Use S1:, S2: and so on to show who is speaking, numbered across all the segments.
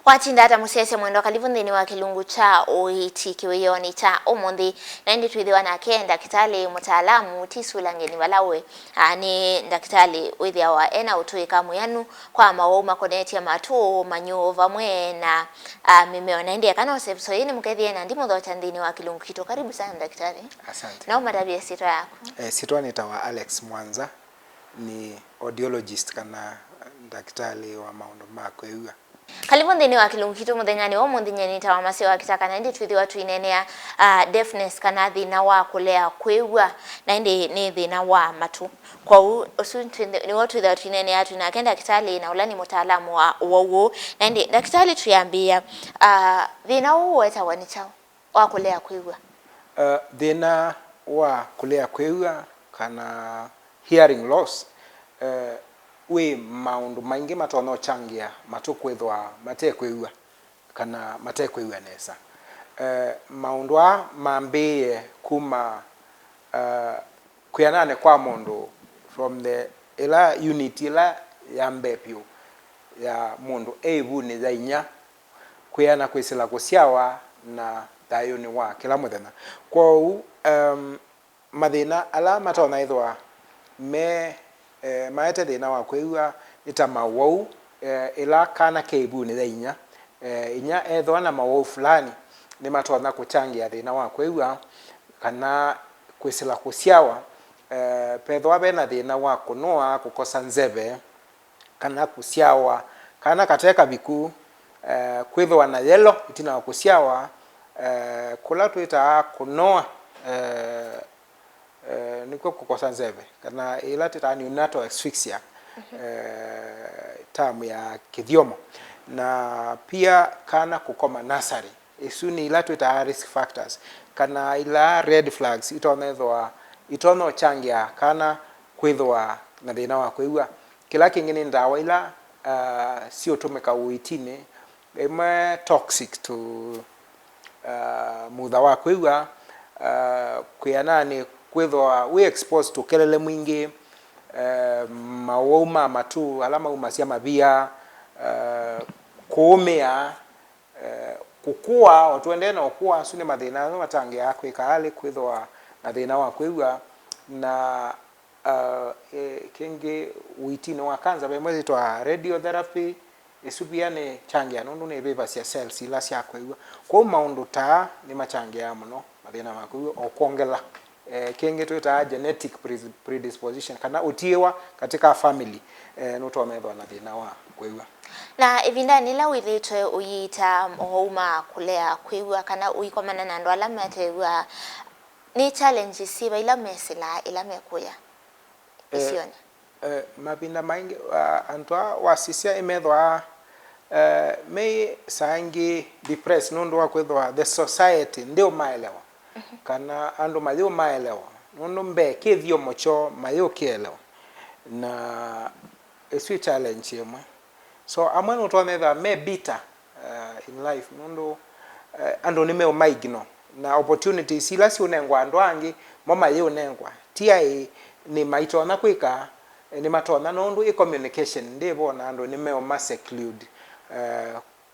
S1: Wachinda hata musese mwendo kalivundhini wa kilungu cha Uiiti kiwiyoni cha umundi naindi twithiwa na kenda kitali mutaalamu tisulangeni walawe ni ndakitali withia wa ena utuika muyanu kwa mawauma konetia matu manyu vamwe na mimeo naindi yakanose episode mukethie na ndimo dhocha ndhini wa kilungu kito. Karibu sana daktari.
S2: Asante.
S1: Na umatabia sito yako?
S2: Sito nitawa Alex Mwanza, ni audiologist kana daktari wa maondo ma Kwiwa.
S1: Kalivundhini wa kilungu kito muthenyani wa mundhinyeni tawa masio wa kitaka naindi twithiwa twinenea deafness kana thina wa kulea Kwiwa naindi ni thina wa matu. Kwa usu ni watu twithiwa twinenea tunakenda daktari na ulani mutaalamu wa Uwau naindi daktari tuyambia thina huu wetawa ni chao wa kulea Kwiwa.
S2: Thina wa kulea Kwiwa kana hearing loss we maundu maingi matono changia matukwithwa mate Kwiwa kana mate Kwiwa nesa maundu mambiye kuma kuyanane kwa mundu from the ila unit ila yambe pyo ya mundu ebu ni zainya kuyana kwisila kusiawa na dayoni wa kila muthenya kwa mathina ala matona ithwa me maete thina wa Kwiwa ita mawau ila kana kebu ni thainya inya ethwa na mawau fulani ni matona kuchangia thina wa Kwiwa kana kwisila kusiawa pethwa bena thina wa kunoa kukosa nzeve kana kusiawa kana kateka biku kwithwa na yelo itina wa kusiawa kula tuita kunoa niko kukosa nzeve kana ila tita neonatal asphyxia tamu ya kithiomo na pia kana kukoma nursery isuni ila tuita risk factors kana ila red flags itono changia kana kwithwa na thina wa Kwiwa. Kila kingine ndawa ila sio tumeka Uiitini ema toxic to mutha wa Kwiwa kuyanani kwithwa we exposed to kelele mwingi mauma matu alama umasia mabia kuumia kukua otuende na okua sune mathina no matangia yako ikali kwithwa na thina wa Kwiwa na kingi Uiitini wa kanza bemwe twa radiotherapy isubiane changia nundu ne beba cia cells ila cia Kwiwa kwa maundu ta ni machangia muno mathina ma Kwiwa okongela kingi twita genetic predisposition kana utiewa katika family nuto methwa na thina wa Kwiwa
S1: na evinda nila withitwe uyita mouma kulea Kwiwa kana uikomana na ndo ala matewa ni challenge siba ila mesila ila mekuya isione
S2: mabinda maingi antwa wasisia imethwa me sangi depressed nundu wa kwithwa the society ndio maelewa kana andu mayo maelewa nundu mbe kithio mocho mayo kielewa na esu challenge yemwe so amwe utonetha me bitter in life nundu andu ni me maigno na opportunities ila si unengwa andu angi mama ye unengwa tia ni maitona kwika ni matona nundu i communication ndebo na andu ni me seclude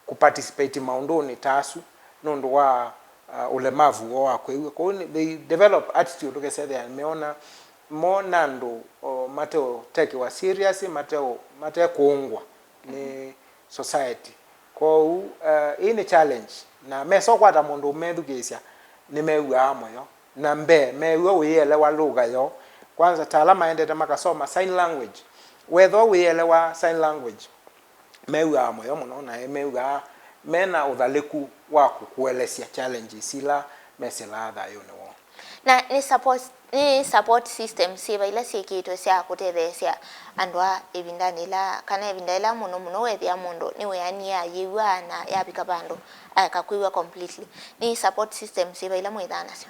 S2: ku participate maundoni tasu nundu wa ulemavu wa Kwiwa kwa they develop attitude ukesema meona monando mateo take wa serious mateo kuungwa ni society kwa hii ni challenge na meso kwata mundu medukisha ni mewa moyo na mbe mewa uelewa lugha yo kwanza taalama endete makasoma sign language whether uelewa sign language mewa moyo muno na mewa mena udhaliku wa kukuelesia challenges ila mesela tha yo no
S1: na ni support system siba ila sikito sia kutethesia andwa evindani la kana evindala muno wethia mundu ni weania yiwa na yapika bandu akakwiwa completely ni support system siba ila mwithana sio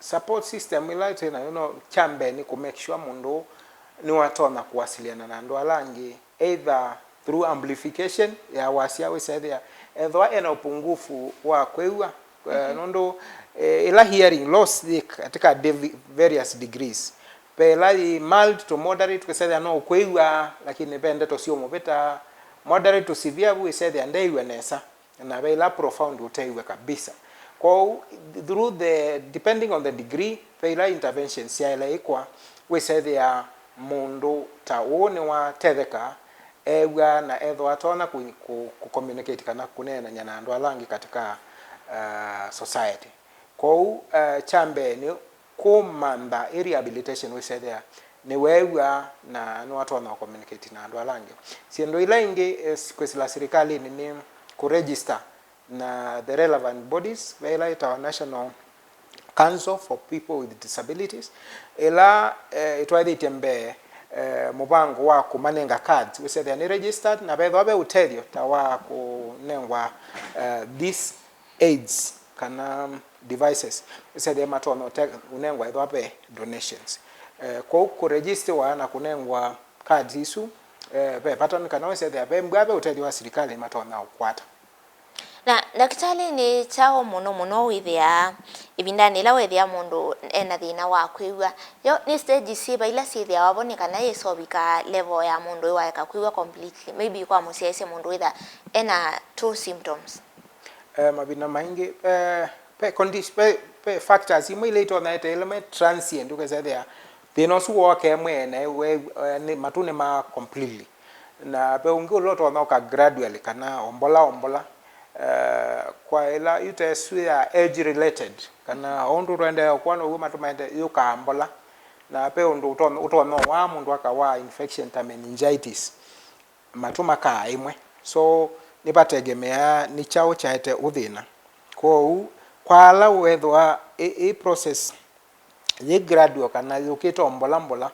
S2: support system ila tena chambe ni ku make sure mundu ni watona kuwasiliana na ndo alangi either through amplification ya wasia wesethia ethwa ena upungufu wa Kwiwa nondo ila hearing loss katika various degrees pela mild to moderate kwesethia no Kwiwa lakini pende to sio mobeta moderate to severe we say the ndeiwe nesa na vela profound utaiwe kabisa. Kwa through the depending on the degree vela interventions ya ile ikwa we say the mundu ta wone wa tetheka ewa na etho atona ku communicate kana kunena nyana andu alangi katika society. Kwa chambe ni kumamba rehabilitation we say there ni wewa na no atona communicate na andu alangi siendo ila ingi kwesila serikali ni ku register na the relevant bodies vela ita National Council for People with Disabilities ila itwathi tembe mubango wa kumanenga cards we say they are registered na betho abe uterio tawa kunengwa these aids kana devices we say they matter no unengwa itho abe donations kwa ku register wa na kunengwa cards isu be pattern kana we say they are mgabe uterio wa serikali matter na ukwata
S1: na daktari ni chao muno withia ibindani la withia mundu ena thina wa kwiwa yo ni stage siba ila sithia waboneka na yesobika level ya mundu wa kwiwa completely maybe kwa musiese mundu witha ena two symptoms
S2: mabina maingi pe condition pe factors imwe ito na element transient ukeza they no su work emwe we ni matune ma completely na pe ungi uloto na ka gradually kana ombola kwa ila itesu ya age related kana ondu rwende kwano we matumende yuka ambola na pe undu utono wa mundu akawa infection ta meningitis matuma ka imwe so nibategemea ni chao chaete uthina kwa la wethwa e process ye gradual kana yukito ombola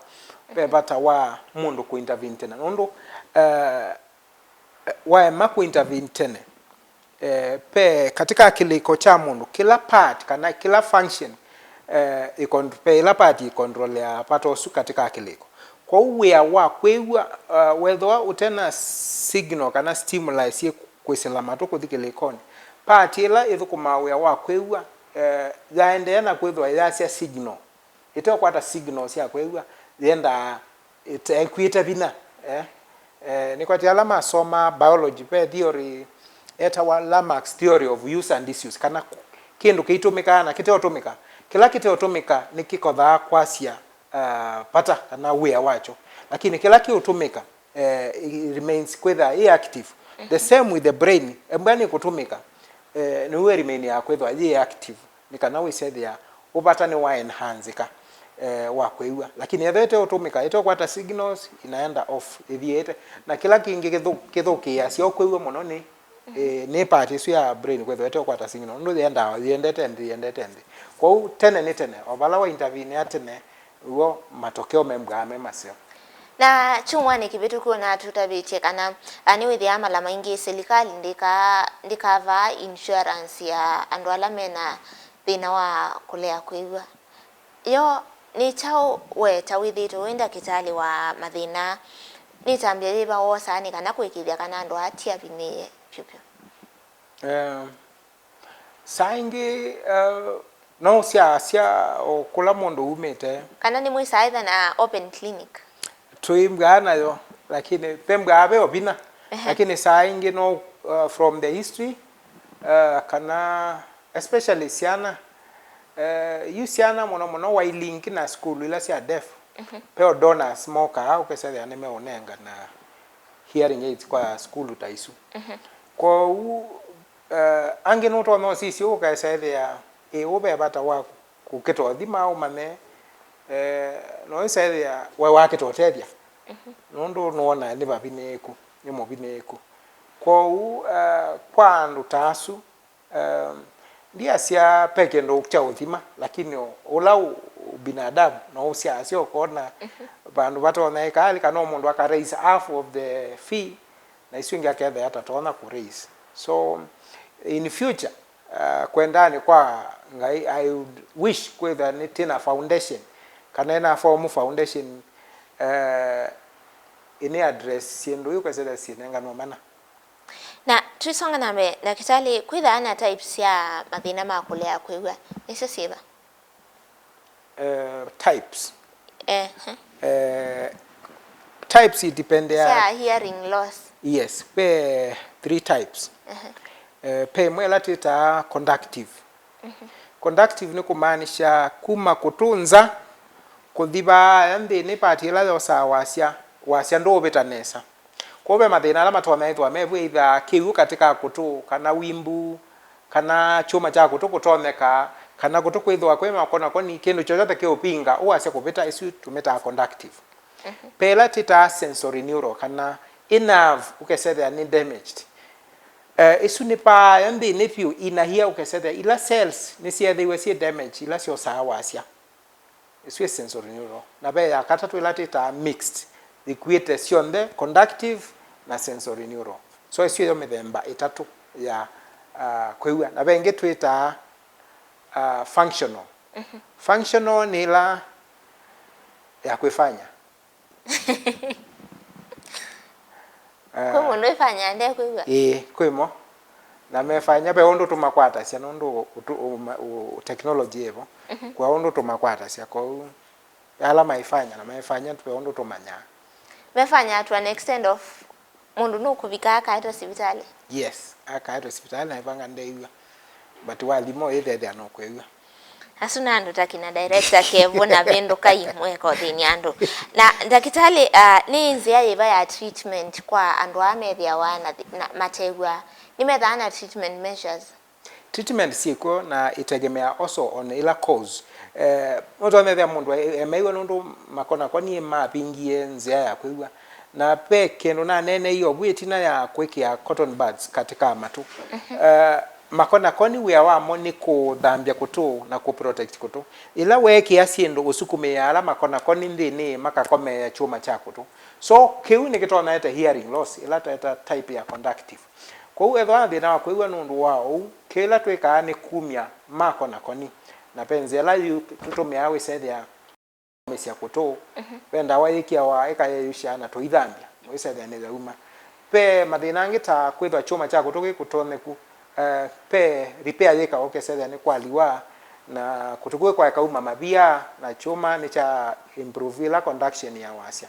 S2: pe bata wa mundu ku intervene tena undu wa maku intervene tena pe katika kiliko cha mundu kila part kana kila function pe ila part control ya pato su katika kiliko kwa uwe wa kwewa whether utena signal kana stimuli sie kwesela matoko thikilikoni part ila ithukuma we wa kwewa yaende na kwethwa yasia signal ito kwata signal sia kwewa yenda equita bina ni kwa alama soma biology pe theory eta wa Lamarck's theory of use and disuse kana kindu kiitumika na kiteotumika kila kiteotumika ni kikodha kwasia pata kana wea wacho lakini kila kiutumika it remains kwetha active the same with the brain embani kutumika ni we remain ya kwetha active ni kana we said ya ubata ni wa enhance ka wa kwewa lakini yethete utumika ito kwata signals inaenda off ithiete na kila kingi kithukia sio kwewa muno ni part isu ya brain kwetho ete kwata signal ndo yendete kwa tene ni tene obala wa intervene atene uo matokeo memgame masio
S1: na chumwa ni kibitu kuna tutabiche kana ani withi amala maingi serikali ndikava insurance ya andu ala mena thina wa kulea kwiwa yo ni chao we tawithito wenda kitali wa mathina ni tambia riba wosa ni kana kwikithia kana andu atia bini pupio
S2: saingi no sia okula mundu umete
S1: kana ni mwisa either na open clinic
S2: tuimgana yo lakini pemgabe obina lakini saingi no from the history kana especially siana yusiana mono wa link na school ila sia deaf pe donor smoker au pesa ya neme onenga na hearing aids kwa school utaisu kwa ange no to no sisi uka saide ya ube bata wa kuketo thima au mane no saide ya wa wake to tedia nondo noona ni babineku ni mobineku kwa andu tasu ndia sia peke ndo cha uthima lakini ula binadamu no sia sio kona bandu bato na ikali kana mundu aka raise half of the fee na iswingi aketha hata tona ku raise so in future kwendani kwa ngai I would wish kwetha ni tina foundation kana na form foundation ini address siendo yuko sasa sinenga no mana
S1: na twisonga nambe daktari kwitha ana types ya mathina ma kulea kwiwa niso siba
S2: types types it depend ya
S1: hearing loss
S2: Yes, pe 3 types. Pe mwela tita conductive. Conductive ni kumaanisha kuma kutunza kuthiba yandi ni pati la yosa wasya ndo betanesa. Kobe mathina ala matomeithwa mevu itha kiu katika kutu kana wimbu kana chuma cha kutu kutomeka kana kutu kwithwa kwe makona koni kindu chochote kiupinga uwasya kupita isu tumeta conductive. Pela tita sensory neural kana nerve ukesethia ni damaged. Isu ni pa yandi ni piu inahia ukesethia ila cells ni siethiwe si damage ila sio sawasya. Isu sensory neural. Na be ya katatu ila tita mixed. Equate sionde conductive na sensory neural. So isu yo mithemba itatu ya kwiwa. Na be ngetwita functional. Functional ni ila ya kwifanya.
S1: Kwa mundu ifanya nde kwiwa?
S2: Kwimo. Na mefanya pe undu tumakwata sia nundu technology evo. Kwa undu tumakwata sia kwa ala maifanya na maifanya pe undu tumanya.
S1: Mefanya to an extent of mundu nukuvika akaitwa hospitali?
S2: Yes, akaitwa hospitali na ivanga ndeiwa. But walimo ithethia no kwiwa.
S1: Asuna andu takina director kevo na vendo kaimwe ko thini andu. Na ndakitali ni nzia iba ya treatment kwa andu amethia wana mategwa. Nimethana treatment measures.
S2: Treatment siko na itegemea also on ila cause. Mtu amethia mundu emeiwa nundu makona kwani mapingie nzia ya kwiwa. Na pe kendo na nene hiyo bwitina ya kwikia cotton buds katika matu. Makona koni wia wamo ni kuthambia kutu na kuprotect kutu ila weki asiendo usukume ala makona koni ndini makakome ya chuma cha kutu. So kiu ni kitona ete hearing loss ila ta type ya conductive. Kwa hiyo ethwa thina wa kwiwa nundu wao kila twika ni kumia makona koni na penzi ala tutumia wisethia mesia kutu wenda waikia wa ekayeyusha na tuithambia wisethia ni uma pe mathina ngita kwithwa chuma cha kutu gikutoneku pe repair yeka okesethia ni kwaliwa na kutukue kwa kauma mabia na chuma ni cha improve la conduction ya wasya.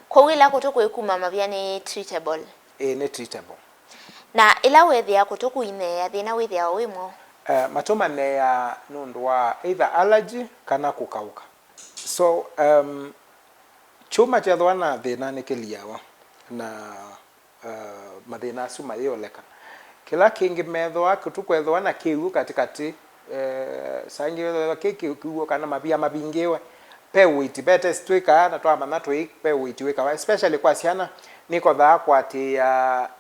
S1: Kwa wila kutuku ikuma mabia ni treatable?
S2: Ni treatable.
S1: Na ila wethia kutuku ine ya thina wethia wimo?
S2: Matoma ne ya nundu wa either allergy kana kukauka. So chuma cha thwana thina ni kiliawa na mathina suma yoleka. Kila kingi methwa kutukwethwa na kiu katikati sangi kiki kiu kana mabia mabingewe pe Uiiti bete twika na twa mana twi pe Uiiti weka especially kwa siana niko tha kwa ati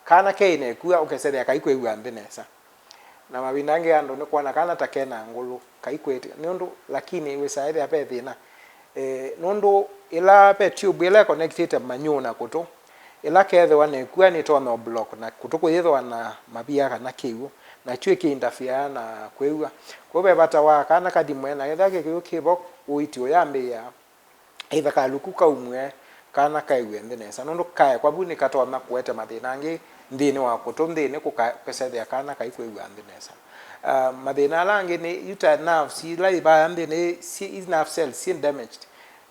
S2: kana keine kuwa ukesethia kaikwewa ndinesa na mabinange ando ni kuona kana takena ngulu kaikwete nundu lakini wisaide ape thina nundu ila pe tube ila connected manyuna kutu ila kethwa ne kuwa ni tono block na kutuku yethwa na mabia kana kiu na chwe ki interfere na kwewa ko be bata wa kana kadimwe na yetha ke kibo Uiiti oyambe ya either kaluku kaumwe kana kaiwe ndenesa nundu kae kwa buni katona kuete mathina ngi ndini wa kutumthini kukesethia kana kaikwewa ndenesa. Mathina langi ni uta nerves ila iba ndini si nerve cells si damaged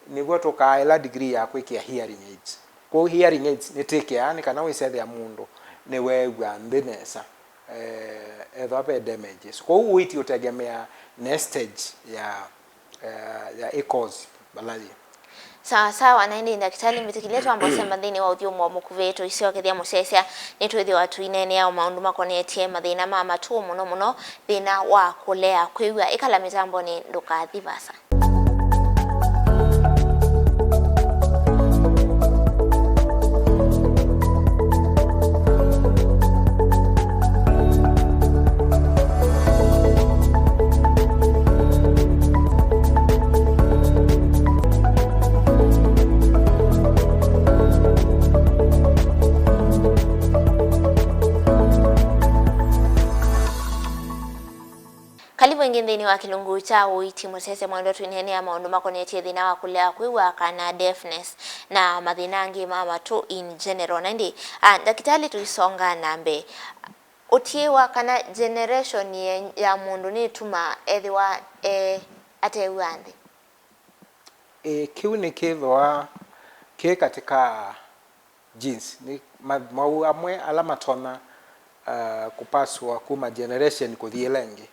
S2: ni goto ka ila degree ya kwikia hearing aids. Kwa hearing aids ni take yani kana wisethia mundu ni wewa ndenesa ethwa pe damages. Kwa Uiiti utegemea next stage ya echoes balali.
S1: Sawa na ndi ndakitali mitikiletu ambao sema thini wa uthio mwa mukuvetu isio kethia musesia nitwithi watu inene ya maundu makonetie mathina ma matu muno thina wa kulea kwiwa ikala mitambo ni ndukathi vasa. Kalibu ingindini wa kilungu cha Uiiti musese mwendo tuinene ya maundu makonetie thina wa kulea kwiwa kana deafness na mathinangi mama tu in general. Nandi ndakitali tuisonga nambe utiwa kana generation ya mundu ni tuma ethiwa atewa ndi
S2: Kiu ni kithwa ke katika genes ni mau amwe ala matona kupaswa kuma generation kuthie lengi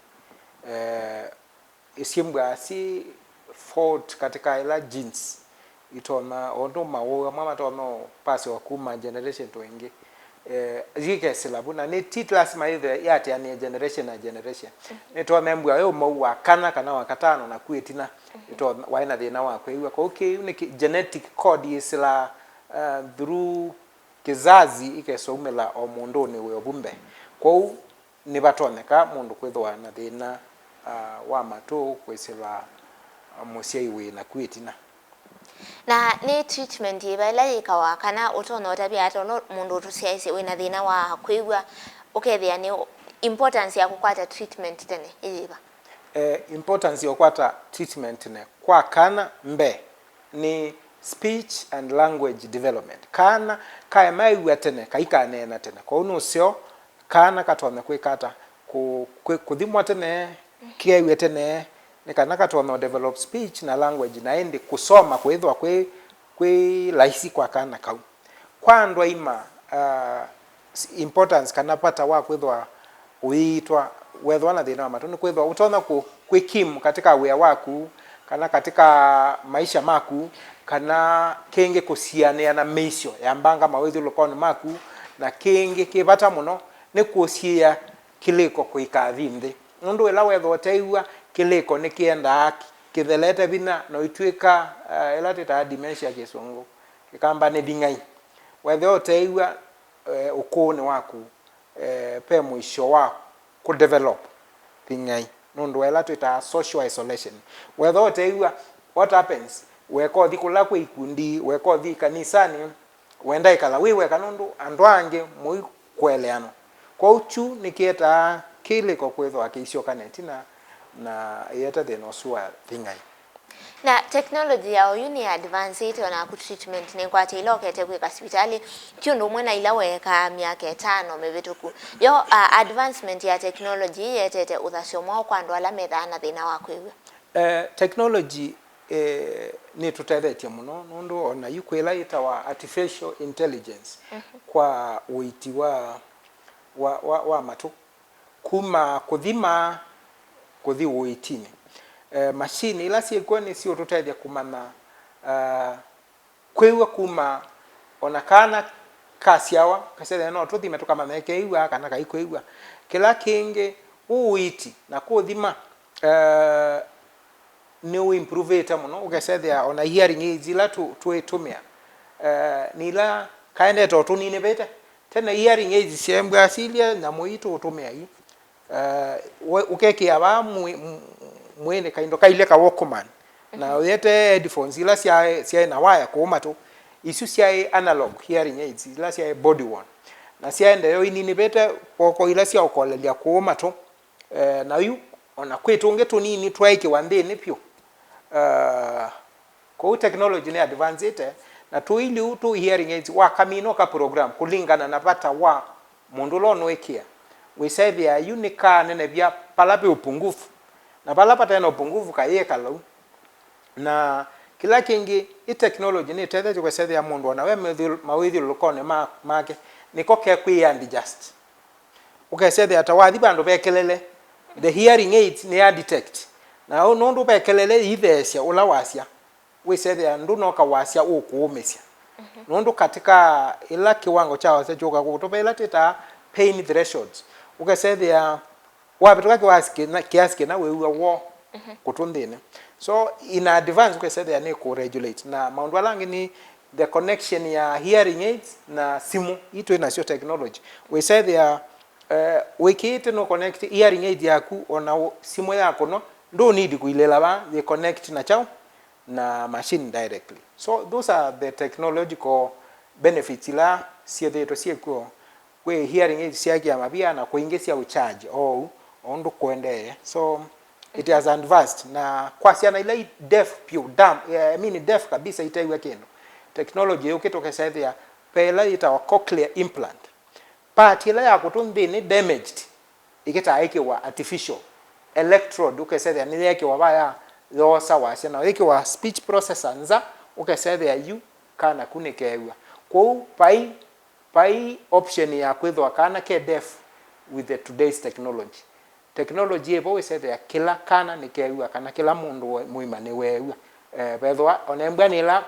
S2: isimbwa si fault katika ila genes itona ondo mau amwe matona paswa kuma generation to ingi zike silabu na ni titlas maithe yate ya generation na generation neto membwa yo mau kana wakatano na kwetina ito waina thina wa kwiwa kwa okay ni genetic code isla through kizazi ikesomela o mundu ni we obumbe kwa ni batoneka mundu kwithwa na thina wa matu kwisila musiai we na kwetina
S1: na ni treatment ibala ikawa kana utono tabia atono mundu tusiaise wina thina wa kwigwa ukethia ni importance ya kukwata treatment tene iba
S2: importance ya kukwata treatment ne kwa kana mbe ni speech and language development kana kaya maiwa tene kaika nena tene kwa uno sio kana katona kwikata kuthimwa tene kiaiwe tene ni kana katona develop speech na language na endi kusoma kwithwa kwi rahisi kwa kana kau kwa ndo ima importance kana pata wa kwithwa uitwa wethwa na thina matoni kwithwa utona kwikimu katika wea waku kana katika maisha maku kana kenge kusiania na meisho ya mbanga mawezi lokoni maku na kenge kibata muno ni kusia kiliko kuika thinde nundu ela wethwa taiwa kiliko ni kienda kithelete bina no itwika elate ta dementia kisungu kikamba ni bingai wethwa taiwa ukone waku pe mwisho wa ku develop bingai nundu elate ta social isolation wethwa taiwa what happens weko thikula kwa ikundi weko thi kanisani wenda ikala wewe kanundu andwange moi kweleano kwa uchu nikieta kile kwa kwethwa akiisio kanetina na yeta de nosua thingai
S1: na technology ya uni advance na ku treatment ni kwa tilokete kwa hospitali kyundu mwena ilaweka miaka 5 mebituku yo advancement ya technology yetete uthasomwa kwa ndo ala methana thina wa kwiwe
S2: technology ni tutethetie muno nundu ona yukwela itawa artificial intelligence kwa uiti wa matu kuma kuthima kuthi uitini machine ila siekwa ni sio tutethia kumana kwiwa kuma ona kana kasiawa kasele no tuthime tukamana keiwa kana kaikwiwa kila kinge uiti na kuthima ni improve it muno ugesethia ona hearing aids ila tuitumia nila kaende to tunine bete tena hearing aids siembwa asilia na muito utumia hii ukeke aba mwene kaindo kaile ka Walkman na yete headphones ila sia na wire kuuma tu isu sia analog hearing aids ila sia body one na sia ende inini bete poko ila sia ukolelia kuuma tu na yu ona kwetunge tunini twaike wandeni pyo kwa technology ni advance ite na tuili utu hearing aids wa kamino ka program kulingana na pata wa mundu lono ekia we say they are unique nene bia palape upungufu na palapa tena upungufu kayeka lo na kila kingi i technology ni tete kwa say ya mundu na we mawidhi lokone make niko ke kwi and just say they atawadhi bando bekelele the hearing aids ni a detect na nundu bekelele ithesia ula wasia we say they ndu no ka wasia ukuumesia nundu katika ila kiwango cha wase choka kutopela teta pain thresholds say they are wabitoka kiasi na wewe wo kutundine so in advance say they are ku regulate na maundu alangi ni the connection ya hearing aids na simu ito ina sio technology we say they are we kite no connect hearing aid yaku ona simu yako no ndo need kuilela ba they connect na chao na machine directly so those are the technological benefits la sie to sie ko we hearing aid siaki ya mabia na kuingesia ucharge au ondo kuendeye so it has advanced na kwa siana ile deaf pure dumb I mean deaf kabisa itaiwa kendo technology ukitoka sasa ya pela ita cochlear implant part ile ya kutumbi ni damaged ikita aike wa artificial electrode ukesema ni yake wabaya yosa wasena yake wa speech processor nza ukesema ya you kana kunekewa Kwa pai option ya kwithwa kana ke deaf with the today's technology ebo we said ya kila kana ni kewa kana kila mundu muima ni wewa bethwa onembwa ni la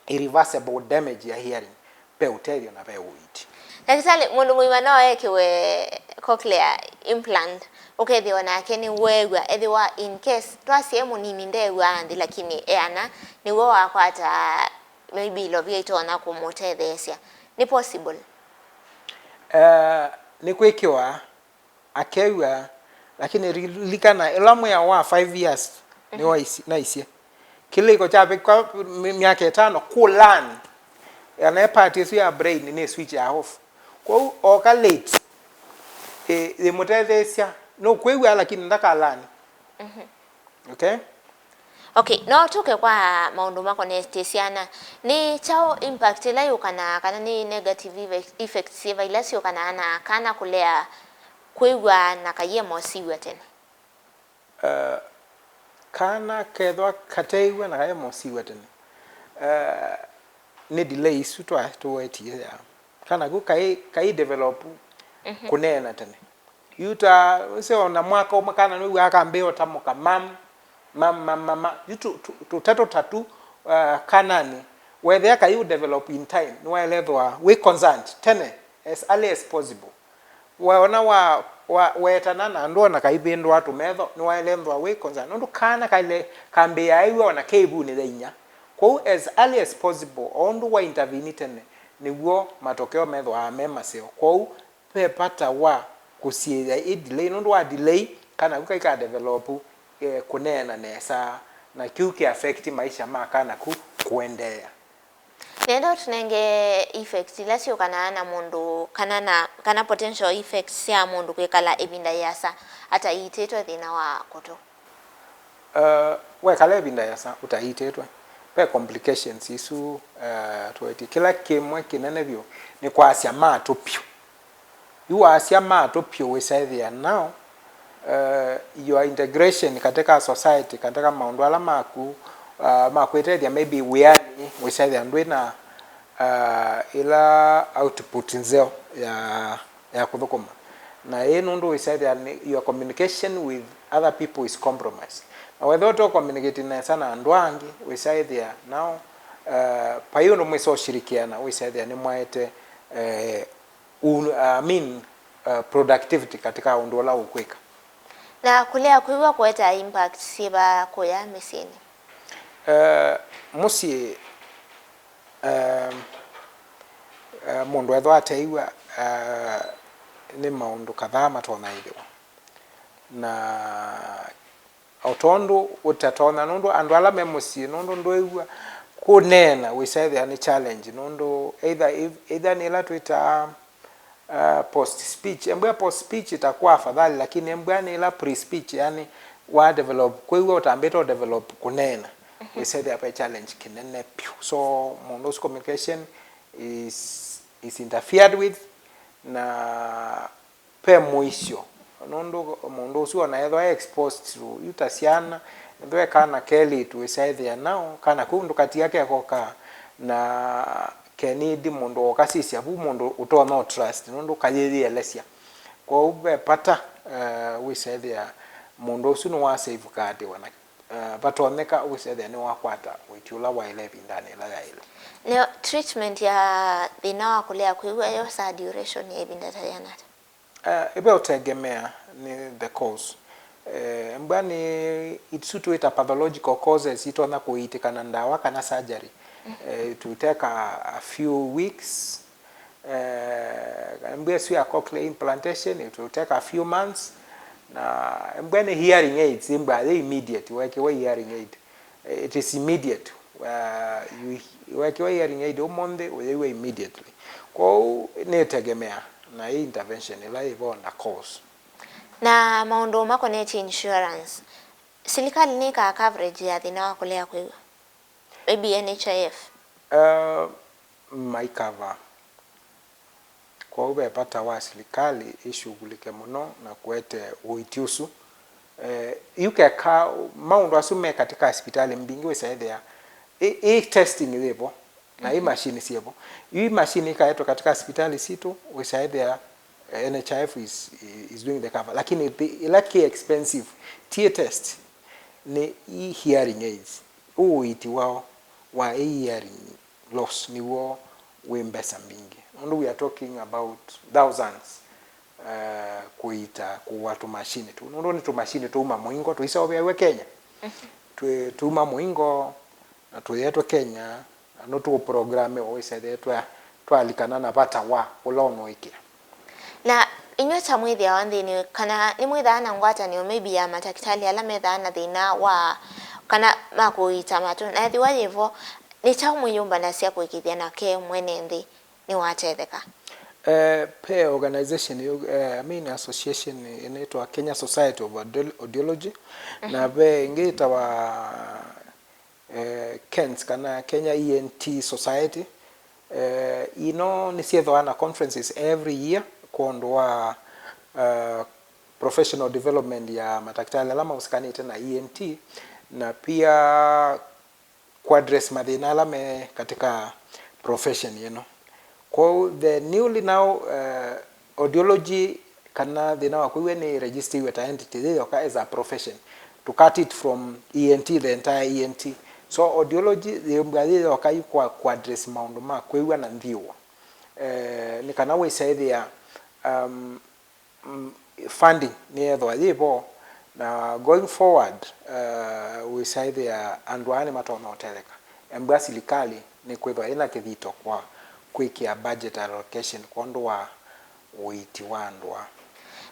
S2: irreversible damage ya hearing pe uterio na pe uiti.
S1: Daktari mundu muima no ekiwe cochlear implant ukethiwa nake ni wewa ethiwa in case twasie munini ndewa andi lakini eana ni wo wakwata maybe lovia itona kumutethesia ni possible
S2: ni kwekiwa akewa lakini likana elamu ya wa 5 years ni wa isi kile iko chape kwa miaka 5 kulani yana part ya brain ni switch ya off kwa oka late mutethesia no kwewa lakini ndaka lani
S1: okay no tuke kwa maundu mako nestesiana ni chao impact la yukana ni negative effects siva ila sio kana kulea kwiwa na kayemo siwa tena
S2: kana kedwa kateiwa na kayemo siwa tena ni delay sutwa to wait ya kana go kai develop kunena tena yuta sio na mwaka umakana ni akambeo tamoka mama yutu tatu kanani where they can develop in time no level we concerned tene as early as possible waona wetanana ndo na kaibendo watu metho no level we concerned ndo kana kaile kambe aiwa na kebu ni thainya kwa as early as possible ondo wa intervene tene niguo matokeo metho amema sio kwa pepata wa kusie delay ndo wa delay kana kuka develop kunena nesa na kiuki affect maisha makana kuendea
S1: nendo tunenge effects ila sio kana mundu kana potential effects ya mundu kwekala ebinda yasa hata itetwa thina wa koto
S2: we kala ebinda yasa utaitetwa pe complications isu tueti kila kimwe kinene bio ni kwa asia matopio you asia matopio we say there now your integration katika society katika maundu ala makwetedia maybe we say the andwena ila output nzeo ya kuthukuma na nundu we say that your communication with other people is compromised na whether to communicate na sana andwangi we say there now payo no mweso shirikiana we say there ni mwaete productivity katika undu ala ukweka
S1: na kulea kwiwa kweta impact siba koya mesini
S2: musi mundu etho ateiwa ni maundu kadhaa matona ithiwa na otondu utatona nundu andu ala memusi nundu ndoiwa kunena we say there ni challenge nundu either ni la twitter post speech embwa post speech itakuwa afadhali lakini embwa ni la pre speech yani wa develop kwa hiyo utambeto develop kunena we say there a challenge kinene pio so mondos communication is interfered with na pe moisho nondo mondos wana either exposed to utasiana ndio kana keli to we say there now kana kundu kati yake yakoka na kenidi mundu okasisi abu mundu uto no trust nundu kayiri elesia kwa ube pata we say there mundu usunu wa save card wana batoneka we say there ni wakwata witula wa 11 ndani la ile
S1: ne treatment ya thina kulea kwiwa yo sa duration ya ibinda tayana
S2: ebe utegemea ni the cause mbani itsutu ita pathological causes itona kuitikana ndawa kana surgery it will take a few weeks mbwe sio cochlear implantation it will take a few months na mbwe hearing aids mbwe immediate weke hearing aid it is immediate you weke hearing aid omonde wewe immediately kwa ni tegemea na hii intervention ila hivyo na cause
S1: na maundu mako net insurance serikali ni ka coverage ya thina kulea kwiwa maybe NHIF
S2: my cover kwa ube pata wa serikali ishughulike muno na kuete uitiusu yuke ka maundu asume katika hospitali mbingi we say there testing level na hii machine siepo. Hii machine ikaetwa katika hospitali situ usaidha NHIF is doing the cover, lakini ilaki expensive tear test ni hearing aids. Uiiti wao wa hearing loss ni wo wembesa mingi, and we are talking about thousands kuita kuwatu machine tu ndo ni tu machine tu uma muingo tu isa we Kenya tu uma muingo na tu yetu Kenya no tu programe o isa yetu twalikana na bata wa ulono iki
S1: na inywe ta mwithi awandini kana ni mwitha na ngwata ni maybe ya matakitali ala metha na thina wa kana makuita matu na thiwa yevo ni cha muyumba na cia kwikithia na ke mwene nthi ni watetheka.
S2: Pe organization I mean association inaitwa Kenya Society of Audiology na be ingita wa Kent kana Kenya ENT Society ni sietho ana conferences every year kuondoa professional development ya madaktari alama usikanite na ENT na pia address madhina alame katika profession Kwa the newly now audiology kana thina wa kuwe ni register with entity yoka as a profession to cut it from ENT the entire ENT. So audiology the mbali yoka kwa address maundu ma kuwe na ndiwa ni kana we say there funding ni edho yipo na going forward we say there andwani matono hoteleka mbwa silikali ni kweva ina kithito kwa kwikia budget allocation kondo wa Uiiti wandwa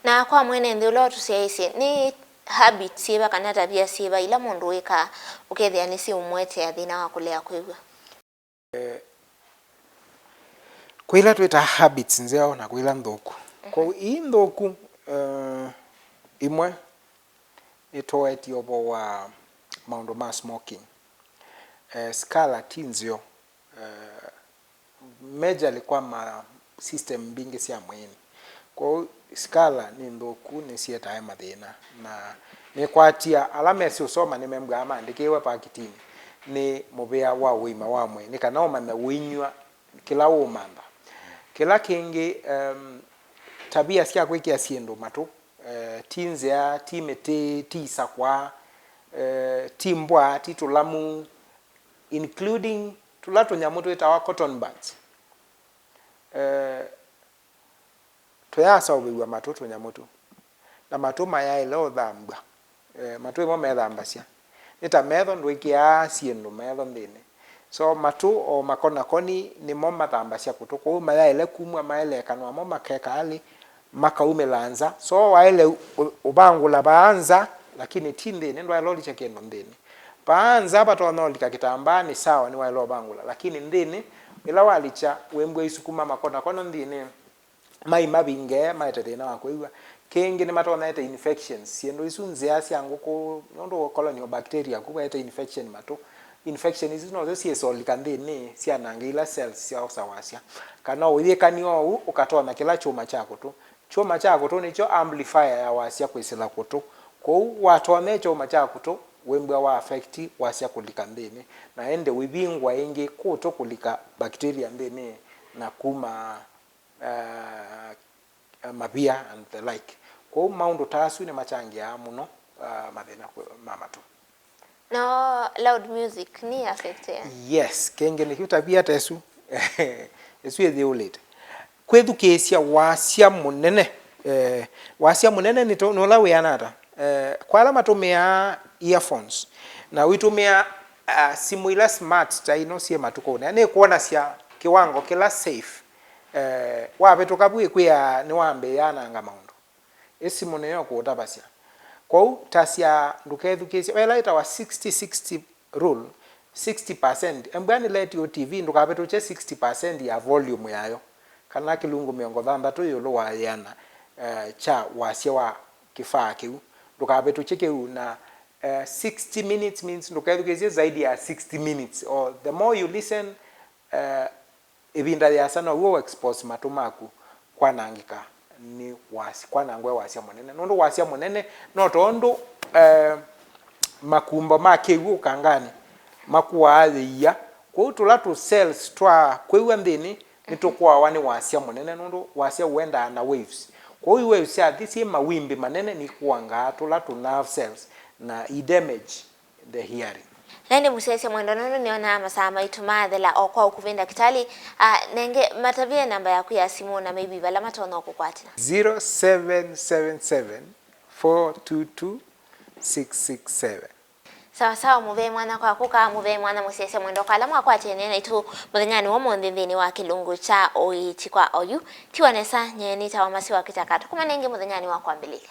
S1: na kwa mwene nthi ulo tusiaisi ni habit siba kana tabia siba ila mundu wika ukethia ni si umwete ya thina wa kulea Kwiwa
S2: kwila twita habits nzeo na kwila nthuku kwa hii nthuku imwe itoeti obo wa maundu ma smoking skala tinzio major alikuwa ma system bingi cia mwini kwa skala ni nthuku ni sietae mathina na ni kwatia alama cio soma ni membwa amandikiwe pakitini ni mubea wa wima wa mwe ni kana umame winywa kila umamba kila kingi tabia cia kwikia sindu matu tinzia timete tisakwa timbwa titulamu including tulato nyamuto itawa cotton buds tuyasa ubiwa matoto nyamuto na matuma ya ile odhamba matu mo medhambasia nita metho ndwikia sindu metho ndine so matu o makona koni ni mo madhambasia kutuko maya ile kumwa maele kanwa mo makeka ali makaume lanza so waile ubangula baanza lakini tinde ndo aloli cha kendo ndini baanza batonolika kitambani sawa ni waile ubangula lakini ndini ila walicha wembwe isukuma makona kono ndini mai mabinge maitete wa Kwiwa kingi ni matona ete infections siendo isunze asia ngoko ndo colonial bacteria kuba ete infection mato infection is no those solika ndini sia nangila cells sia osawasia kana uye kanio ukatona kila chuma chako tu nicho amplifier ya wasia kwisila kuto kwa watone chuma chako tu wembwa wa affect wasia kulika ndini na ende wibingwa ingi kuto kulika bacteria ndini na kuma mabia and the like kwa maundu tasu ni machangia muno mathina mama tu
S1: no loud music ni affected
S2: yes kenge ni kitabia tesu esu ethiolete kwethukesia wasia munene ni nola we anata kwala matumia earphones na witumia simu ila smart ta ino sie matuko ne kuona sia kiwango kila safe wape tukabwe kwa ni wambe yana nga maundu esimu neyo kuutabasia kwa tasia ndukethukesia wela ita wa 60 rule 60% mbani let yo TV ndukape tuche 60% ya volume yayo kana kilungu miongo thantatu yulo wa yana cha wasia wa kifaa kiu ndukape tuche kiu na 60 minutes means ndukethukesia zaidi ya 60 minutes or the more you listen ibinda ya sana uo expose matumaku kwa nangika ni wasi kwa nangwe wasia munene nondo wasia munene no tondo makumba make uo kangani makuwa ya kwa tula tu cells twa kwiwa ndini nitukwa wani wasia munene nundu wasia wenda na waves kwa hiyo waves ya thisi mawimbi manene ni kuanga tula tu nerve cells na damage the hearing.
S1: Nende musese mwendo nono niona masama itumathela okwa ukuvenda kitali nenge matavia namba yaku ya simu na maybe bala matono okukwatina
S2: 0777 422 667.
S1: sawa muve mwana kwa kuka muve mwana musese mwendo kala mwakwate nena itu muthanyani wa mondhini wa kilungu cha Uiiti kwa oyu tiwanesa nyeni tawamasi wa kitakatu kuma nenge muthanyani wa kwambilika.